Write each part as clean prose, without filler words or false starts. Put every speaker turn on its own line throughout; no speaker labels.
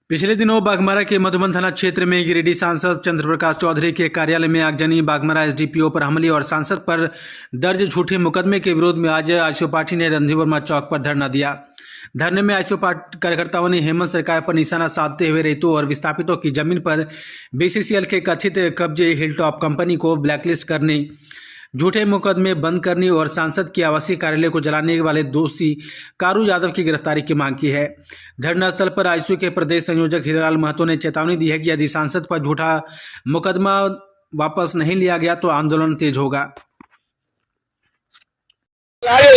पिछले दिनों बाघमारा के मधुबन थाना क्षेत्र में गिरिडीह सांसद चंद्र प्रकाश चौधरी के कार्यालय में आगजनी, बाघमारा एसडीपीओ पर हमले और सांसद पर दर्ज झूठे मुकदमे के विरोध में आज आईएसओ पार्टी ने रणधीर वर्मा चौक पर धरना दिया। धरने में आईएसओ पार्टी कार्यकर्ताओं ने हेमंत सरकार पर निशाना साधते हुए रेतों और विस्थापितों की जमीन पर बीसीसीएल के कथित कब्जे, हिलटॉप कंपनी को ब्लैकलिस्ट करने, झूठे मुकदमे बंद करने और सांसद के आवासीय कार्यालय को जलाने वाले दोषी कारू यादव की गिरफ्तारी की मांग की है। धरना स्थल पर आईएसओ के प्रदेश संयोजक हीरालाल महतो ने चेतावनी दी है कि यदि सांसद पर झूठा मुकदमा वापस नहीं लिया गया तो आंदोलन तेज होगा।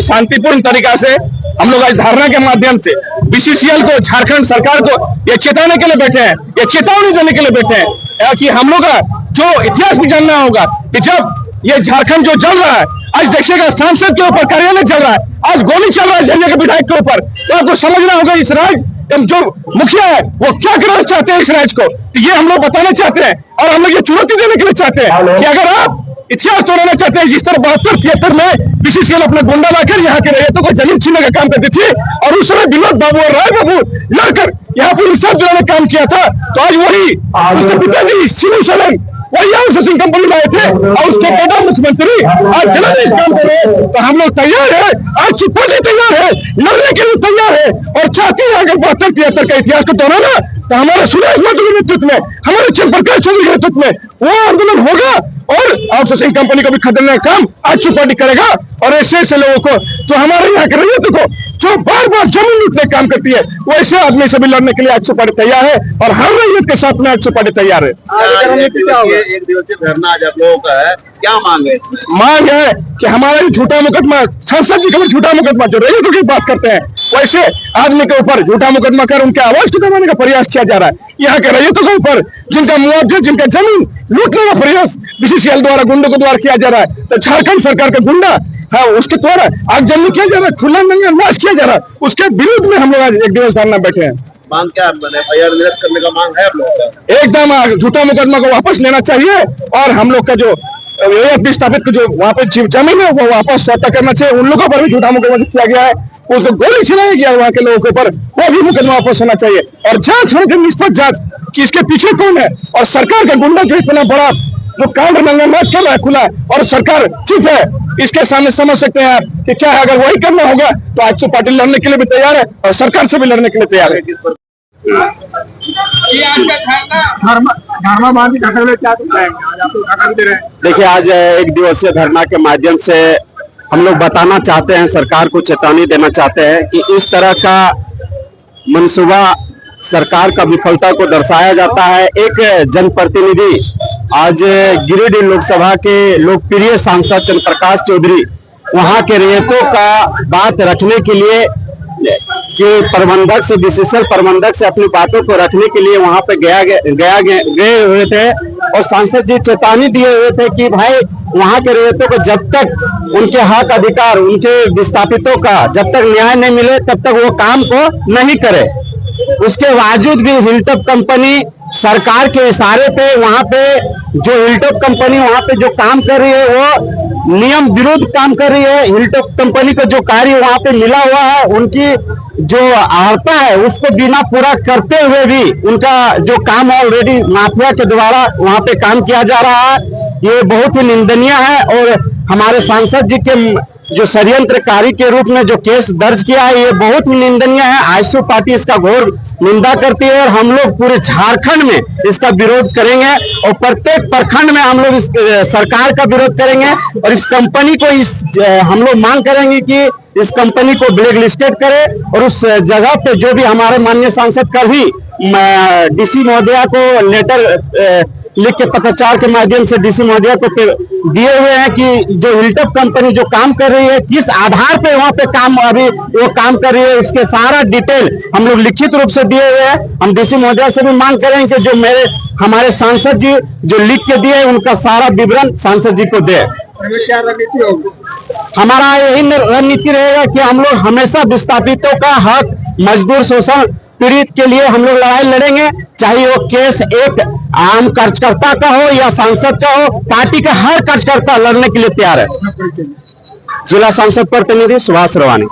शांतिपूर्ण तरीका से हम लोग आज धरना के माध्यम से बीसीसीएल को, झारखंड सरकार को ये चेताने के लिए बैठे हैं, ये चेतावनी देने के लिए बैठे हैं कि हम लोग का जो इतिहास भी जानना होगा कि जब ये झारखंड जो जल रहा है, आज देखिएगा सांसद के ऊपर कार्यालय चल रहा है, आज गोली चल रहा है झंडे के विधायक के ऊपर, तो आपको समझना होगा इस राज्य जो मुखिया है वो क्या करना चाहते हैं इस राज्य को। तो ये हम लोग बताना चाहते हैं और हम लोग ये चुनौती देने के लिए चाहते हैं कि अगर आप इतिहास तोड़ना चाहते हैं, जिस तरह 72-73 में बीसीसीएल अपने गुंडा लाकर यहाँ के रैयतों को जमीन छीनने का काम करती थी और उस समय विनोद बाबू और राय बाबू लड़कर यहाँ पर इंसाफ दिलाने का काम किया था, तो आज वही उसके पिताजी शिबू सोरेन वही आउटसोर्सिंग कंपनी लाए थे और उसके बेटा मुख्यमंत्री आज जलाने का काम कर रहे हैं। तो हम लोग तैयार है, आज चुप्पी तैयार है, लड़ने के लिए तैयार है और चाहते हैं अगर 72-73 का इतिहास को दोहराना तो हमारे सुरेश महतो के नेतृत्व में, हमारे चंद्रप्रकाश चौधरी के नेतृत्व में वो आंदोलन होगा और आउटसोर्सिंग कंपनी को भी खदेड़ने का काम आज चुप्पी करेगा। और ऐसे लोगों को जो हमारे यहाँ के रैयतों को जो बार बार जमीन लूटने का काम करती है, वो ऐसे आदमी से भी लड़ने के लिए आज चुप्पी तैयार है और हर रैयत के साथ में आज चुप्पी तैयार है।
एक दिवसीय धरना आज आप लोगों का है, क्या मांग है?
मांग है कि हमारा झूठा मुकदमा, सांसद जी का झूठा मुकदमा जो रैयतों की बात करते हैं वैसे आदमी के ऊपर झूठा मुकदमा कर उनके आवाज को दबाने का प्रयास किया जा रहा है। यहाँ के रैयतों के ऊपर जिनका मुआवजा, जिनका जमीन लूटने का प्रयास बीसीसीएल द्वारा, गुंडों के द्वारा किया जा रहा है। तो झारखंड सरकार का गुंडा है उसके द्वारा आगजनी किया जा रहा है, खुला नंगा नाश किया जा रहा है, उसके विरुद्ध में हम लोग आज एक दिवस धरना बैठे हैं।
मांग क्या एफआईआर निरस्त करने का मांग है आप लोगों का?
एकदम झूठा मुकदमा को वापस लेना चाहिए और हम लोग का जो विस्थापित को जो वहाँ पे जमीन है वो वापस सौदा करना चाहिए। उन लोगों पर भी झूठा मुकदमा किया गया है, उसको गोली चलाया गया वहाँ के लोगों के ऊपर, वो भी मुकदमा वापस होना चाहिए और जांच होने की निष्पक्ष जांच कि इसके पीछे कौन है और सरकार का गुंडा जो इतना बड़ा जो कांड रंगनाथ कर रहा है खुला और सरकार चुप है, इसके सामने समझ सकते हैं आप कि क्या है। अगर वही करना होगा तो आज तो पार्टी लड़ने के लिए भी तैयार है और सरकार से भी लड़ने के लिए तैयार है।
देखिए, आज एक दिवसीय धरना के माध्यम से हम लोग बताना चाहते हैं, सरकार को चेतावनी देना चाहते हैं कि इस तरह का मंसूबा सरकार का विफलता को दर्शाया जाता है। एक जनप्रतिनिधि आज गिरिडीह लोकसभा के लोकप्रिय सांसद चंद्र प्रकाश चौधरी वहां के रैयतों का बात रखने के लिए कि प्रबंधक से, बीसीसीएल प्रबंधक से अपनी बातों को रखने के लिए वहां पे गए हुए थे और सांसद जी चेतावनी दिए हुए थे कि भाई वहां के रैयतों को जब तक उनके हक अधिकार, उनके विस्थापितों का जब तक न्याय नहीं मिले तब तक वो काम को नहीं करे। उसके बावजूद भी हिलटॉप कंपनी सरकार के इशारे पे वहां पे जो हिलटॉप कंपनी वहां पे जो काम कर रही है वो नियम विरुद्ध काम कर रही है। हिलटॉप कंपनी को जो कार्य वहां पे मिला हुआ है, उनकी जो अर्हता है उसको बिना पूरा करते हुए भी उनका जो काम ऑलरेडी माफिया के द्वारा वहां पे काम किया जा रहा है, ये बहुत ही निंदनीय है। और हमारे सांसद जी के जो षड्यंत्रकारी के रूप में जो केस दर्ज किया है ये बहुत ही निंदनीय है। आईएसओ पार्टी इसका घोर निंदा करती है और हम लोग पूरे झारखंड में इसका विरोध करेंगे और प्रत्येक प्रखंड में हम लोग इस सरकार का विरोध करेंगे और इस कंपनी को हम लोग मांग करेंगे कि इस कंपनी को ब्लैक लिस्टेड करे और उस जगह पे जो भी हमारे माननीय सांसद का भी डीसी महोदया को लेटर लिख के पत्राचार के माध्यम से डीसी महोदया को दिए हुए हैं कि जो हिलटॉप कंपनी जो काम कर रही है, किस आधार पे वहां पे काम अभी वो काम कर रही है, उसके सारा डिटेल हम लोग लिखित रूप से दिए हुए हैं। हम डीसी महोदया से भी मांग करेंगे कि जो हमारे सांसद जी जो लिख के दिए उनका सारा विवरण सांसद जी को दे।
क्या रणनीति होगी?
हमारा यही रणनीति रहेगा कि हम लोग हमेशा विस्थापितों का हक, मजदूर शोषण पीड़ित के लिए हम लोग लड़ाई लड़ेंगे, चाहे वो केस एक आम कार्यकर्ता का हो या सांसद का हो, पार्टी का हर कार्यकर्ता लड़ने के लिए तैयार है। जिला सांसद प्रतिनिधि सुभाष रवानी।